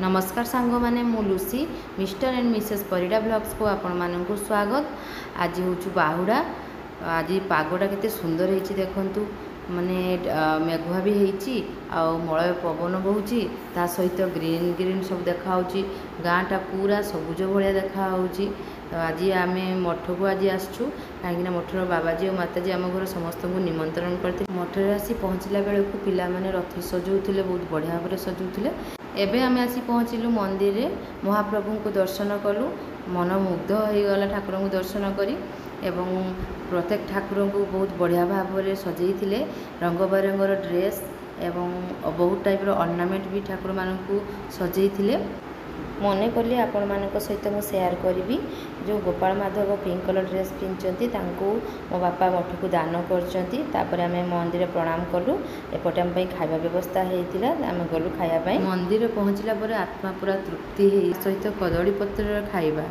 नमस्कार सांग मैंने मु Lucy mister and Mrs Parida blogs को आपण मानक स्वागत। आज हूँ बाहुड़ा। आज पागटा केते सुंदर होती देखु माने मेघुआ भी होती मलय पवन बहुची ता सहित ग्रीन ग्रीन सब देखा गाँटा पूरा सबुज भाया देखा। आज आम मठ को आज आसचु कहीं मठर बाबाजी और माताजी आम घर समस्त को निमंत्रण करते। मठरे आसी पहुँचला बेलू पिलाने रथ सजाऊे बहुत बढ़िया भाव सजाऊे। एबे आमे आसी पहुँचलु मंदिर रे महाप्रभु को दर्शन कलु। मन मुग्ध हो गला ठाकुर को दर्शन करी एवं प्रत्येक ठाकुर को बहुत बढ़िया भाव में सजाई रंग बेरंगर ड्रेस एवं बहुत टाइप ऑर्नामेंट भी ठाकुर मानू सजाई। मन कली आपण मान सहित मु शेयर करी जो Gopal Madhav pink colour dress पिंधि मो बापा मठ को दान कर मंदिर प्रणाम कलु। एपटे आम खाଇବା व्यवस्था होता आम गलु खायापाई। मंदिर पहुँचला पर आत्मा पूरा तृप्ति सहित कदली पत्र खाइबा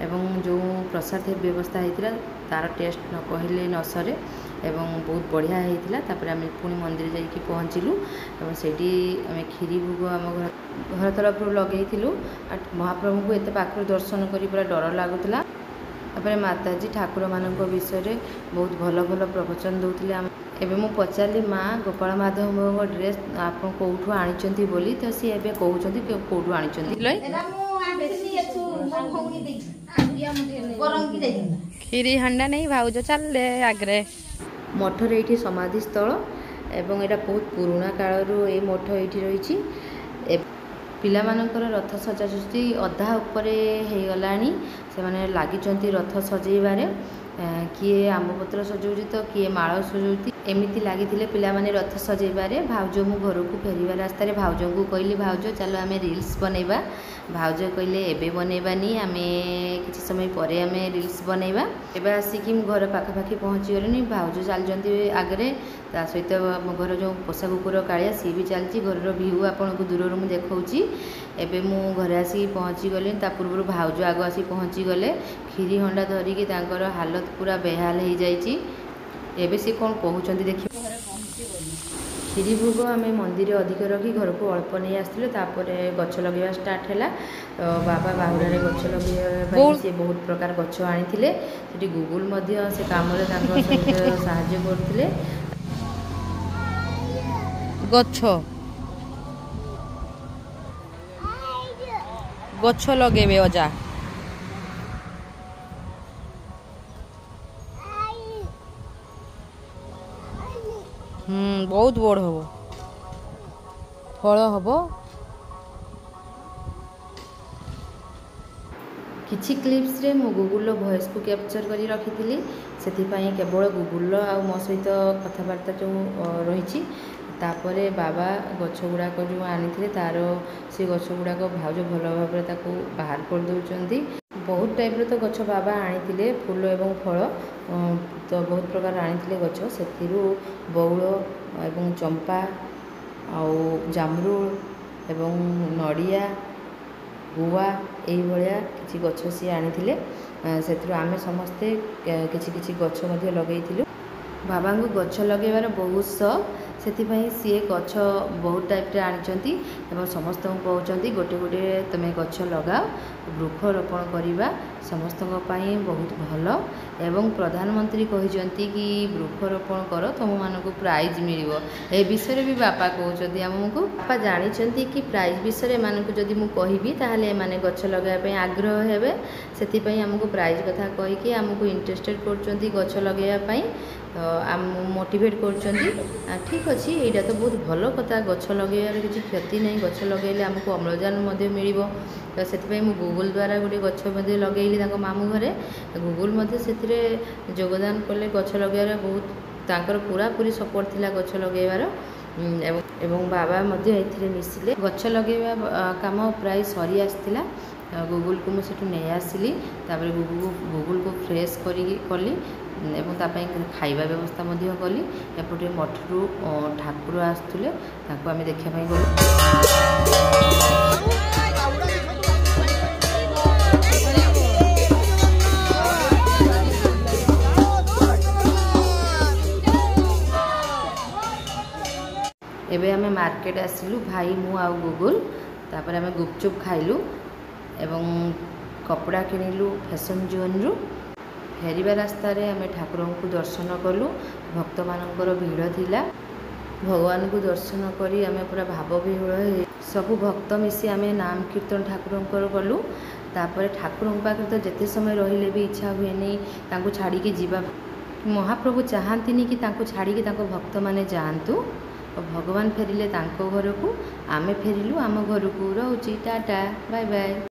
एवं जो प्रसाद व्यवस्था होता तार टेस्ट न कहले न सरे एवं बहुत बढ़िया होता। आम पुणी मंदिर जाकि पहुँचलु और सेठी आम खीरी भोग आम घर तरफ लगेलु। महाप्रभु को एत पाखर दर्शन कर पूरा डर लगुला। माताजी ठाकुर मान विषय बहुत भल भल प्रवचन दौले। एवं मु पचारि माँ गोपाल माधव ड्रेस आप कौटू आनी बोली तो सी एवं कहते कौटू आनी खीरी हांडा नहीं भाउज चल आग्रे मठर ये समाधि स्थल एवं यहाँ बहुत पुराणा कालर ये मठ ये रही। पिला मानकर रथ सजासुजी अधा उपरे हो गलानी से माने लागिचंती रथ सजेबारे किए आंबपत्र सजाऊँगी तो किए माଳ सजाऊँगी एमती लगी पिला माने रथ सजेबारे। भाउज मु घर को फेरवा रास्तार भाउज को कहली भाउज चलो आम रील्स बनैबा। भाउज कहले एबे बनैबानी आम किसी समय पर आम रील्स बनैबा। एबे आसिकी मु घर पाखापाखि पहुँची गलिनी। भाउज चलती आगे ता सहित मो घर जो पोषा कुकुर कालिया सी भी चलती घर भ्यू आपन को दूर मुझे देखी। एबे मु घर आसिक पहुँची गली ता पूर्व भाउज आग आसी पहुँची गले खीरी हंडा धरिकी तांकर हालत पूरा बेहाल हो जाइए। एबे सी कौन कहते देखिए खीरी भोग आम मंदिर अधिक रखी घर को अल्प नहीं आसते गछ लगे स्टार्ट है। बाबा बाहुड़े गछ लगे सी बहुत प्रकार गछ आनी गुगुल से काम साहाଯ୍य करते। गछ लगे अजा बहुत बड़ हम फल हम किछि क्लिप्स रे मु गूगल वॉइस को कैप्चर करी रखी से केवल गूगल आ मो सहित कथबार्ता जो रही। तापरे बाबा गछ गुड़ाक जो आनी तार से गछ गुड़ाक भाउज भल भाव बाहर कर दौरान बहुत टाइप तो गछ बाबा आनी फूल एवं फल तो बहुत प्रकार आनी गछ से बौल एवं चंपा आउ जामरुल एवं नड़िया गुआ यही किसी गछ सी आनी से आम समस्ते किसी किसी गछ लगे। बाबा को गछ लगेबार बहुत शौक से सी गछ बहुत टाइप आनी समस्त को कहते गोटे गोटे तुम्हें गछ लगाओ वृक्षरोपण करवा समस्त बहुत भल एवं प्रधानमंत्री कहते कि वृक्षरोपण कर तुम मानक प्राइज मिल ए विषय भी बापा कहते आमको। बापा जानते कि प्राइज विषय एमानक जदि मु कहबी ताहले एमाने गछ लगाइबा आग्रह हेबे से आमको प्राइज कथा कहीकि आमको इंटरेस्टेड कर गछ लगाइबा तो आम मोटिवेट कर। ठीक अच्छे यहाँ तो बहुत भल कथा गछ लगे किसी क्षति नहीं। गछ लगे आमको अम्लजान मिल तो से गूगल द्वारा गोटे गछ लगे मामू घरे गूगल से योगदान कले गछ लगे बहुत तांकर पूरा पूरी सपोर्ट थिला गछ लगेबार एवं बाबा मिसिले गछ लगेबा काम प्राय सरी आसला। गूगल को मुझे नहीं आसली गूगल को फ्रेश कली एवं तापाई खाइबा व्यवस्था कली। एपटे मठरू ठाकुर आसुले आम देखापी गलु। एबे आमे मार्केट आसिलु भाई मु आउ गूगल तापर आम गुपचुप खाइलु एवं कपड़ा किणिलु फैशन जोन फेरिबा रास्तार आम ठाकुर को दर्शन कलु। भक्त मानकर भीड़ थिला। भगवान को दर्शन करी आम पूरा भाव विह्वल सबु भक्त मिसी आम नाम कीर्तन ठाकुर कलु। तापर ठाकुर पाखे तो जिते समय रहिले भी इच्छा हुए तांको छाड़ी के जीवा। महाप्रभु चाहती कि तांको छाड़ी के तांको भक्त माने जातु और भगवान फेरिले तांको घर को आमे फेरिलु आम घर को। रोची टाटा बाय बाय।